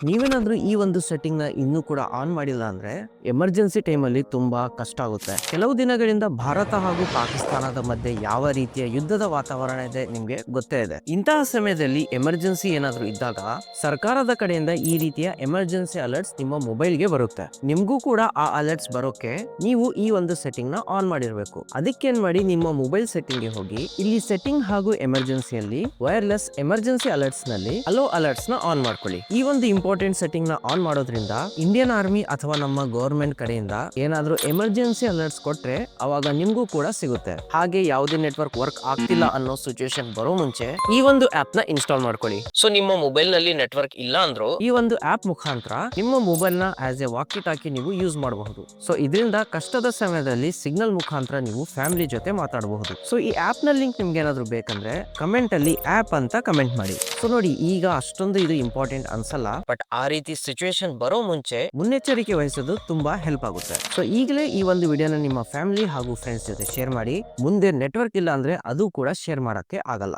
ನೀವೇನಾದ್ರೂ ಈ ಒಂದು ಸೆಟ್ಟಿಂಗ್ ನ ಇನ್ನೂ ಕೂಡ ಆನ್ ಮಾಡಿಲ್ಲ ಅಂದ್ರೆ ಎಮರ್ಜೆನ್ಸಿ ಟೈಮ್ ಅಲ್ಲಿ ತುಂಬಾ ಕಷ್ಟ ಆಗುತ್ತೆ. ಕೆಲವು ದಿನಗಳಿಂದ ಭಾರತ ಹಾಗೂ ಪಾಕಿಸ್ತಾನದ ಮಧ್ಯೆ ಯಾವ ರೀತಿಯ ಯುದ್ಧದ ವಾತಾವರಣ ಇದೆ ನಿಮ್ಗೆ ಗೊತ್ತೇ ಇದೆ. ಇಂತಹ ಸಮಯದಲ್ಲಿ ಎಮರ್ಜೆನ್ಸಿ ಏನಾದ್ರೂ ಇದ್ದಾಗ ಸರ್ಕಾರದ ಕಡೆಯಿಂದ ಈ ರೀತಿಯ ಎಮರ್ಜೆನ್ಸಿ ಅಲರ್ಟ್ಸ್ ನಿಮ್ಮ ಮೊಬೈಲ್ಗೆ ಬರುತ್ತೆ. ನಿಮ್ಗೂ ಕೂಡ ಆ ಅಲರ್ಟ್ಸ್ ಬರೋಕೆ ನೀವು ಈ ಒಂದು ಸೆಟ್ಟಿಂಗ್ ನ ಆನ್ ಮಾಡಿರಬೇಕು. ಅದಕ್ಕೇನ್ ಮಾಡಿ, ನಿಮ್ಮ ಮೊಬೈಲ್ ಸೆಟ್ಟಿಂಗ್ ಗೆ ಹೋಗಿ ಇಲ್ಲಿ ಸೆಟ್ಟಿಂಗ್ ಹಾಗೂ ಎಮರ್ಜೆನ್ಸಿಯಲ್ಲಿ ವೈರ್ಲೆಸ್ ಎಮರ್ಜೆನ್ಸಿ ಅಲರ್ಟ್ಸ್ ನಲ್ಲಿ ಅಲೋ ಅಲರ್ಟ್ಸ್ ನ ಆನ್ ಮಾಡ್ಕೊಳ್ಳಿ. ಈ ಒಂದು ಇಂಪಾರ್ಟೆಂಟ್ ಸೆಟ್ಟಿಂಗ್ ನ ಆನ್ ಮಾಡೋದ್ರಿಂದ ಇಂಡಿಯನ್ ಆರ್ಮಿ ಅಥವಾ ನಮ್ಮ ಗವರ್ಮೆಂಟ್ ಕಡೆಯಿಂದ ಏನಾದ್ರೂ ಎಮರ್ಜೆನ್ಸಿ ಅಲರ್ಟ್ಸ್ ಕೊಟ್ರೆ ಅವಾಗ ನಿಮ್ಗೂ ಕೂಡ ಸಿಗುತ್ತೆ. ಹಾಗೆ ಯಾವುದೇ ನೆಟ್ವರ್ಕ್ ವರ್ಕ್ ಆಗ್ತಿಲ್ಲ ಅನ್ನೋ ಸಿಚುವೇಶನ್ ಬರೋ ಮುಂಚೆ ಈ ಒಂದು ಆಪ್ ನ ಇನ್ಸ್ಟಾಲ್ ಮಾಡ್ಕೊಳ್ಳಿ. ಸೊ ನಿಮ್ಮ ಮೊಬೈಲ್ ನಲ್ಲಿ ನೆಟ್ವರ್ಕ್ ಇಲ್ಲ ಅಂದ್ರೂ ಈ ಒಂದು ಆಪ್ ಮುಖಾಂತರ ನಿಮ್ಮ ಮೊಬೈಲ್ ನ ಆಸ್ ಎ ವಾಕಿ ಟಾಕಿ ನೀವು ಯೂಸ್ ಮಾಡಬಹುದು. ಸೊ ಇದರಿಂದ ಕಷ್ಟದ ಸಮಯದಲ್ಲಿ ಸಿಗ್ನಲ್ ಮುಖಾಂತರ ನೀವು ಫ್ಯಾಮಿಲಿ ಜೊತೆ ಮಾತಾಡಬಹುದು. ಸೊ ಈ ಆಪ್ ನ ಲಿಂಕ್ ನಿಮ್ಗೆ ಏನಾದ್ರು ಬೇಕಂದ್ರೆ ಕಮೆಂಟ್ ಅಲ್ಲಿ ಆಪ್ ಅಂತ ಕಮೆಂಟ್ ಮಾಡಿ. ಸೊ ನೋಡಿ, ಈಗ ಅಷ್ಟೊಂದು ಇದು ಇಂಪಾರ್ಟೆಂಟ್ ಅನ್ಸಲ್ಲ, ಬಟ್ ಆ ರೀತಿ ಸಿಚುವೇಶನ್ ಬರೋ ಮುಂಚೆ ಮುನ್ನೆಚ್ಚರಿಕೆ ವಹಿಸೋದು ತುಂಬಾ ಹೆಲ್ಪ್ ಆಗುತ್ತೆ. ಸೊ ಈಗಲೇ ಈ ಒಂದು ವಿಡಿಯೋನ ನಿಮ್ಮ ಫ್ಯಾಮಿಲಿ ಹಾಗೂ ಫ್ರೆಂಡ್ಸ್ ಜೊತೆ ಶೇರ್ ಮಾಡಿ. ಮುಂದೆ ನೆಟ್ವರ್ಕ್ ಇಲ್ಲ ಅಂದ್ರೆ ಅದು ಕೂಡ ಶೇರ್ ಮಾಡಕ್ಕೆ ಆಗಲ್ಲ.